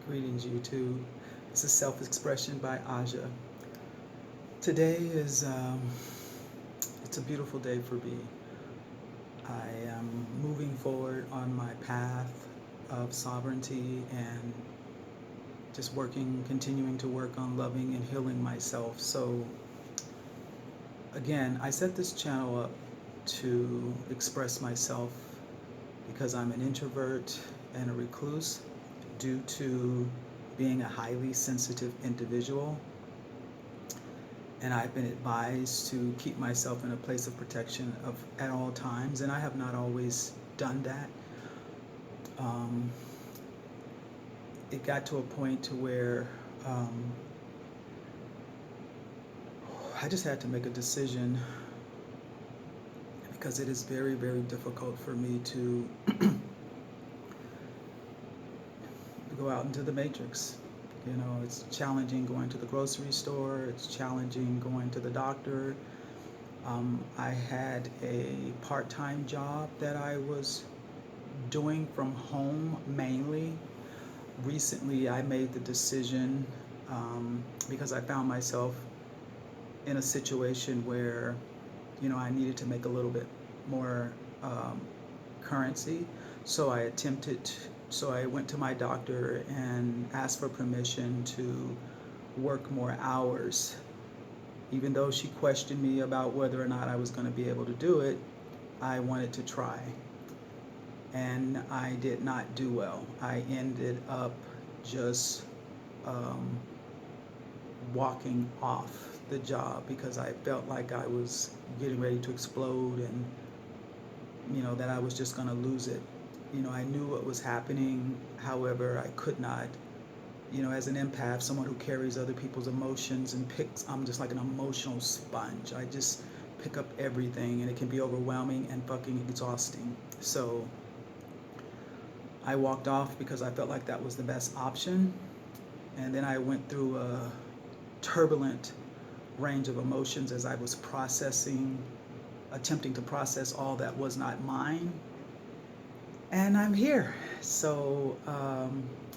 Greetings, YouTube. This is Self-Expression by Aja. Today is, it's a beautiful day for me. I am moving forward on my path of sovereignty and just continuing to work on loving and healing myself. So, again, I set this channel up to express myself because I'm an introvert and a recluse due to being a highly sensitive individual, and I've been advised to keep myself in a place of protection at all times, and I have not always done that. It got to a point to where I just had to make a decision because it is very, very difficult for me to go out into the matrix. You know, it's challenging going to the grocery store, it's challenging going to the doctor. I had a part-time job that I was doing from home mainly. Recently, I made the decision because I found myself in a situation where, I needed to make a little bit more currency. So I went to my doctor and asked for permission to work more hours. Even though she questioned me about whether or not I was going to be able to do it, I wanted to try. And I did not do well. I ended up just walking off the job because I felt like I was getting ready to explode and, that I was just going to lose it. I knew what was happening. However, I could not, as an empath, someone who carries other people's emotions and I'm just like an emotional sponge. I just pick up everything, and it can be overwhelming and fucking exhausting. So I walked off because I felt like that was the best option. And then I went through a turbulent range of emotions as I was attempting to process all that was not mine. And I'm here. So,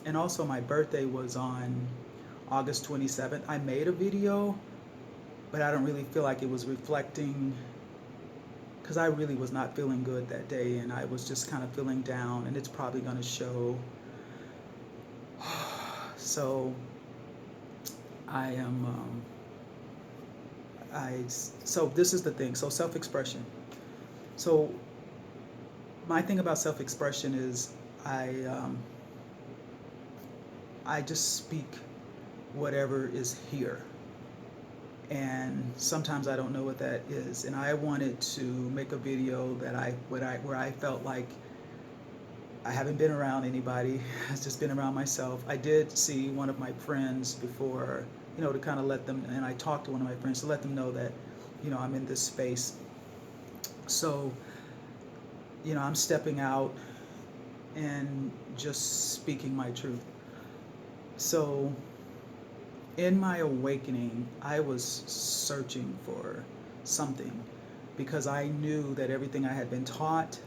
and also my birthday was on August 27th. I made a video, but I don't really feel like it was reflecting, because I really was not feeling good that day, and I was just kind of feeling down, and it's probably going to show. So I am, so this is the thing. So self-expression. So my thing about self-expression is I just speak whatever is here, and sometimes I don't know what that is. And I wanted to make a video that where I felt like I haven't been around anybody. I've just been around myself. I did see one of my friends before, to kind of let them, and I talked to one of my friends to let them know that, I'm in this space. So, I'm stepping out and just speaking my truth. So, in my awakening, I was searching for something because I knew that everything I had been taught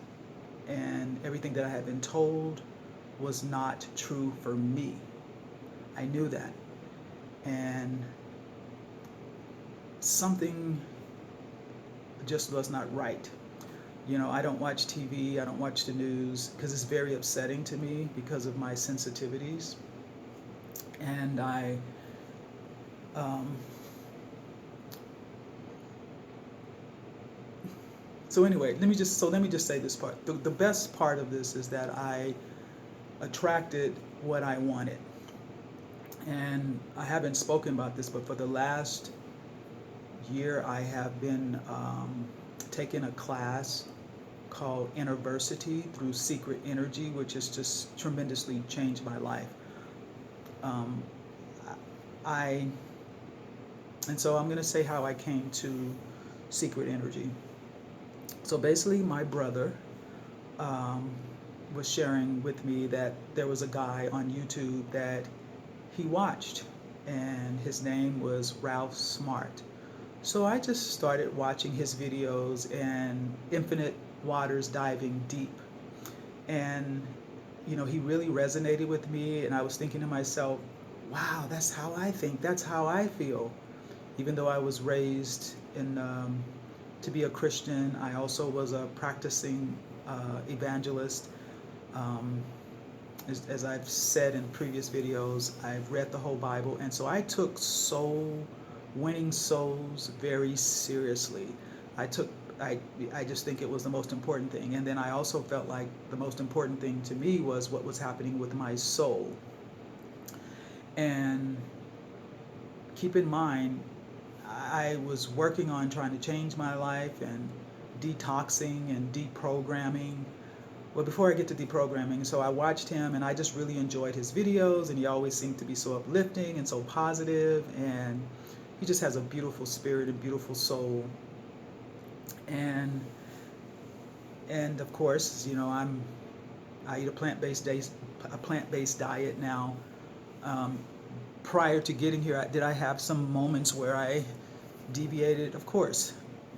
and everything that I had been told was not true for me. I knew that. And something just was not right. I don't watch TV, I don't watch the news because it's very upsetting to me because of my sensitivities. And so anyway, let me just say this part. The best part of this is that I attracted what I wanted. And I haven't spoken about this, but for the last year, I have been taking a class called Innerversity through Secret Energy, which has just tremendously changed my life. And so I'm going to say how I came to Secret Energy. So basically, my brother was sharing with me that there was a guy on YouTube that he watched, and his name was Ralph Smart. So I just started watching his videos and Infinite Waters Diving Deep. And he really resonated with me, and I was thinking to myself, wow, that's how I think, that's how I feel. Even though I was raised in to be a Christian, I also was a practicing evangelist. Um, as I've said in previous videos, I've read the whole Bible, and so I took winning souls very seriously. I took I I just think it was the most important thing, and then I also felt like the most important thing to me was what was happening with my soul. And keep in mind, I was working on trying to change my life and detoxing and deprogramming. Well, before I get to deprogramming, so I watched him and I just really enjoyed his videos, and he always seemed to be so uplifting and so positive, and he just has a beautiful spirit and beautiful soul. And of course, I eat a plant-based diet now. Um, Prior to getting here, did I have some moments where I deviated? Of course,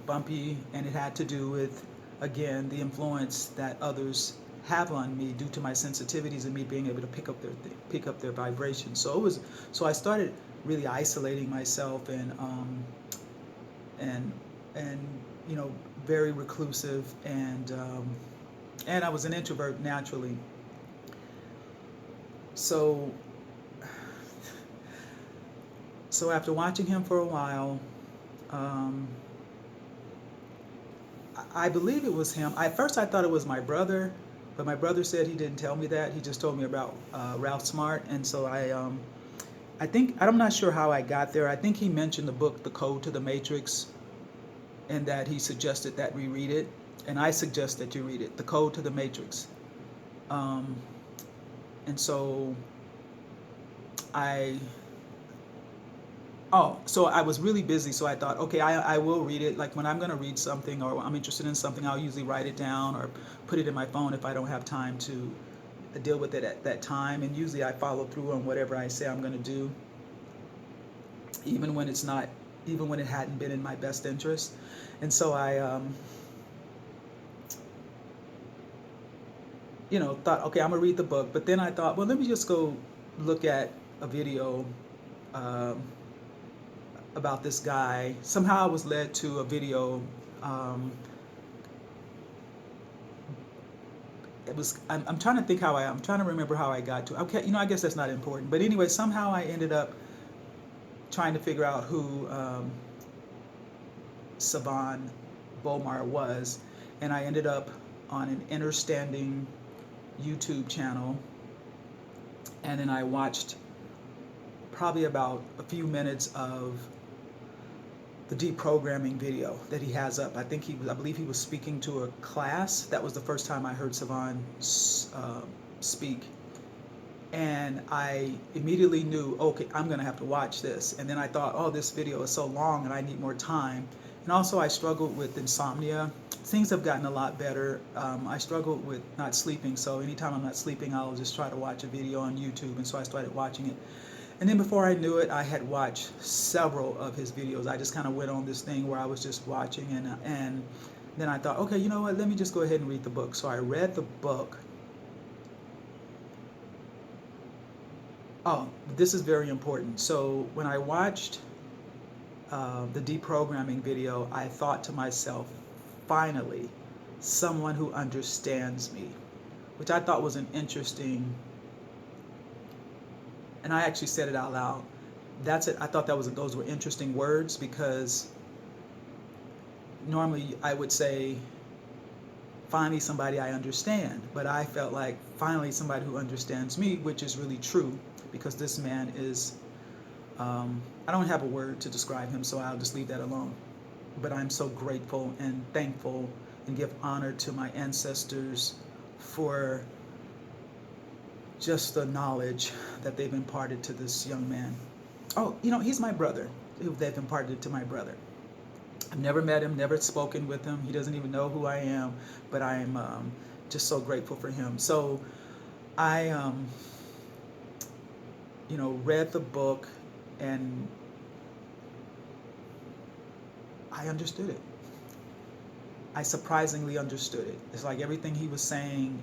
bumpy, and it had to do with, again, the influence that others have on me due to my sensitivities and me being able to pick up their vibrations. So I started really isolating myself and and very reclusive, and I was an introvert naturally. So after watching him for a while, um, I believe it was him. At first I thought it was my brother, but my brother said he didn't tell me that. He just told me about Ralph Smart, and so I think, I'm not sure how I got there. I think he mentioned the book The Code to the Matrix, and that he suggested that we read it, and I suggest that you read it, The Code to the Matrix. Um, and so I so I was really busy, so I thought, okay, I will read it. Like when I'm going to read something or I'm interested in something, I'll usually write it down or put it in my phone if I don't have time to deal with it at that time. And usually I follow through on whatever I say I'm going to do, even when it hadn't been in my best interest. And so I, thought, okay, I'm going to read the book. But then I thought, well, let me just go look at a video um, about this guy. Somehow I was led to a video. Um, I'm trying to think I'm trying to remember how I got to. Okay, I guess that's not important. But anyway, somehow I ended up trying to figure out who Savan Bomar was, and I ended up on an Understanding YouTube channel, and then I watched probably about a few minutes of the deprogramming video that he has up. I believe he was speaking to a class. That was the first time I heard Savan speak. And I immediately knew, okay, I'm going to have to watch this. And then I thought, oh, this video is so long and I need more time. And also I struggled with insomnia. Things have gotten a lot better. I struggled with not sleeping, so anytime I'm not sleeping, I'll just try to watch a video on YouTube. And so I started watching it. And then before I knew it, I had watched several of his videos. I just kind of went on this thing where I was just watching, and then I thought, okay, you know what, let me just go ahead and read the book. So I read the book. Oh, this is very important. So when I watched the deprogramming video, I thought to myself, finally, someone who understands me, which I thought was an interesting, and I actually said it out loud. That's it. I thought those were interesting words, because normally I would say, finally somebody I understand, but I felt like finally somebody who understands me, which is really true, because this man is, I don't have a word to describe him, so I'll just leave that alone. But I'm so grateful and thankful and give honor to my ancestors for just the knowledge that they've imparted to this young man. Oh, he's my brother. They've imparted it to my brother. I've never met him, never spoken with him. He doesn't even know who I am, but I am just so grateful for him. So I, read the book, and I understood it. I surprisingly understood it. It's like everything he was saying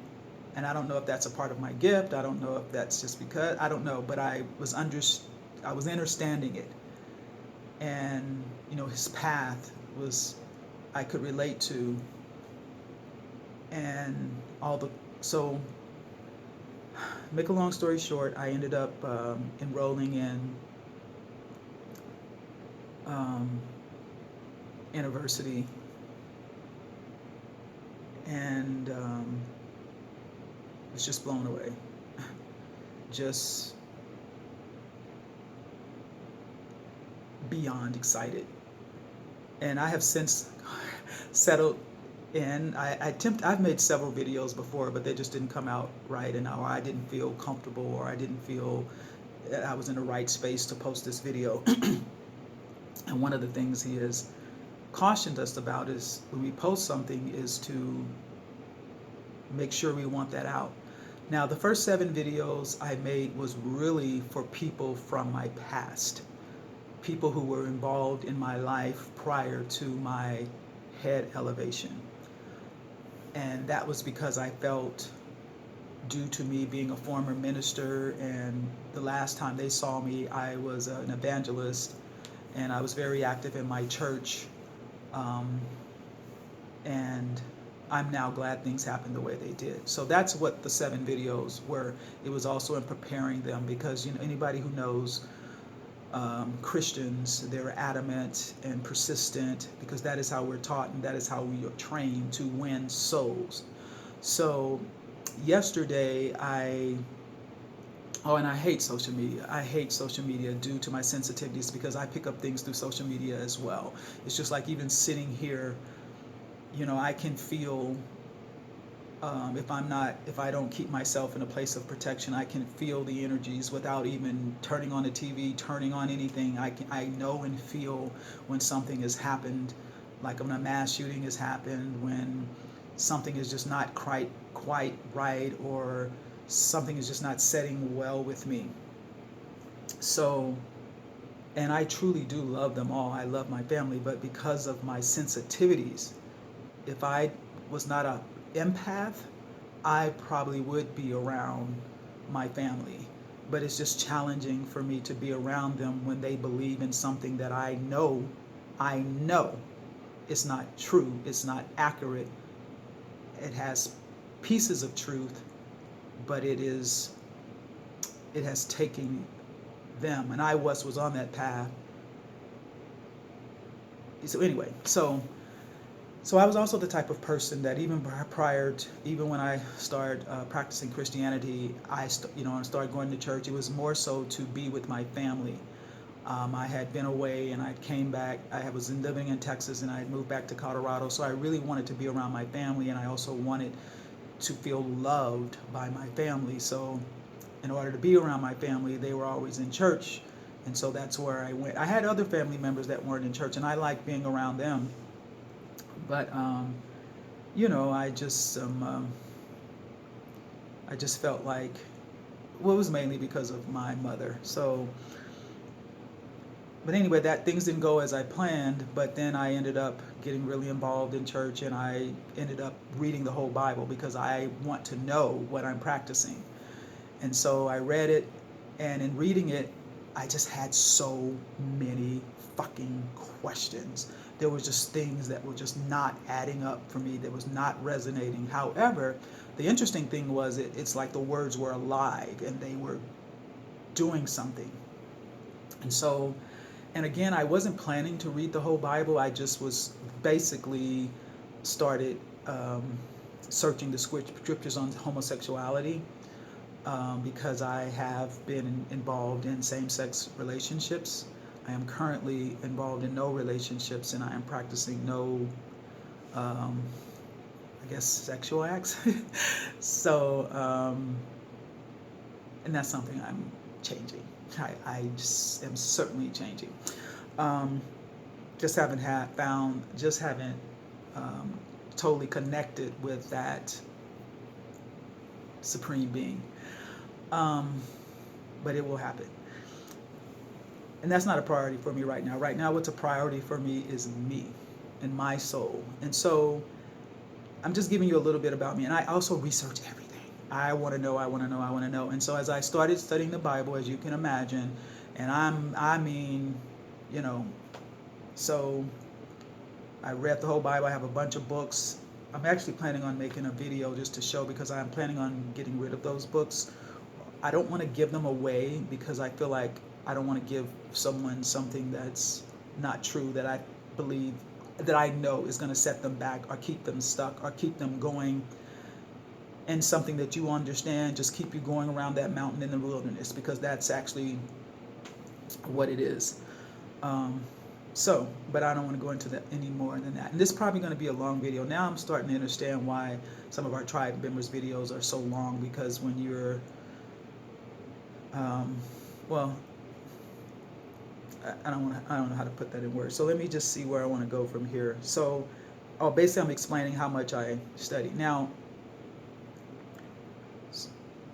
And I don't know if that's a part of my gift. I don't know if that's just because, I don't know, but I was understanding it. And, his path was, I could relate to, and all the, so make a long story short, I ended up enrolling in Innerversity, and was just blown away. Just beyond excited. And I have since settled in. I've made several videos before, but they just didn't come out right, and or I didn't feel comfortable, or I didn't feel that I was in the right space to post this video. And one of the things he has cautioned us about is when we post something is to make sure we want that out. Now, the first 7 videos I made was really for people from my past, people who were involved in my life prior to my head elevation. And that was because I felt, due to me being a former minister, and the last time they saw me, I was an evangelist, and I was very active in my church. And I'm now glad things happened the way they did. So that's what the 7 videos were. It was also in preparing them, because anybody who knows Christians, they're adamant and persistent, because that is how we're taught, and that is how we are trained to win souls. So yesterday and I hate social media. I hate social media due to my sensitivities, because I pick up things through social media as well. It's just like even sitting here, I can feel, if I don't keep myself in a place of protection, I can feel the energies without even turning on the TV, turning on anything. I know and feel when something has happened, like when a mass shooting has happened, when something is just not quite right, or something is just not setting well with me. So, and I truly do love them all. I love my family, but because of my sensitivities, if I was not an empath, I probably would be around my family. But it's just challenging for me to be around them when they believe in something that I know it's not true, it's not accurate. It has pieces of truth, but it has taken them, and I was on that path. So anyway, so I was also the type of person that even when I started practicing Christianity, I started going to church. It was more so to be with my family. I had been away, and I came back. I was living in Texas, and I had moved back to Colorado. So I really wanted to be around my family, and I also wanted to feel loved by my family. So in order to be around my family, they were always in church, and so that's where I went. I had other family members that weren't in church, and I liked being around them. But I just felt like, well, it was mainly because of my mother. So, but anyway, that things didn't go as I planned. But then I ended up getting really involved in church, and I ended up reading the whole Bible, because I want to know what I'm practicing. And so I read it, and in reading it, I just had so many fucking questions. There was just things that were just not adding up for me, that was not resonating. However, the interesting thing was it's like the words were alive, and they were doing something. And so, and again, I wasn't planning to read the whole Bible. I just was basically started searching the scriptures on homosexuality, because I have been involved in same-sex relationships. I am currently involved in no relationships, and I am practicing no, sexual acts. So, and that's something I'm changing. I just am certainly changing. Just haven't totally connected with that supreme being. But it will happen. And that's not a priority for me right now. Right now, what's a priority for me is me and my soul. And so I'm just giving you a little bit about me. And I also research everything. I want to know, I want to know, I want to know. And so as I started studying the Bible, as you can imagine, and I mean, you know, so I read the whole Bible. I have a bunch of books. I'm actually planning on making a video just to show, because I'm planning on getting rid of those books. I don't want to give them away because I feel like I don't want to give someone something that's not true, that I believe, that I know is going to set them back or keep them stuck or keep them going, and something that you understand just keep you going around that mountain in the wilderness, because that's actually what it is. Um, but I don't want to go into that any more than that. And this is probably going to be a long video. Now I'm starting to understand why some of our tribe members' videos are so long, because when you're, um, well, I don't know how to put that in words. So let me just see where I want to go from here. So, basically I'm explaining how much I study. Now,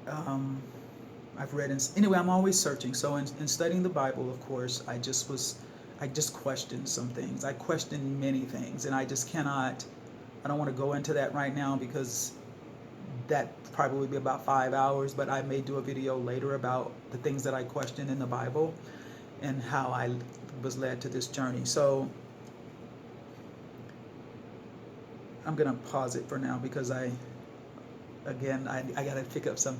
um, I've read, anyway, I'm always searching. So in studying the Bible, of course, I just questioned some things. I questioned many things, and I just cannot, I don't want to go into that right now, because that probably would be about 5 hours, but I may do a video later about the things that I questioned in the Bible and how I was led to this journey. So I'm going to pause it for now, because I got to pick up something.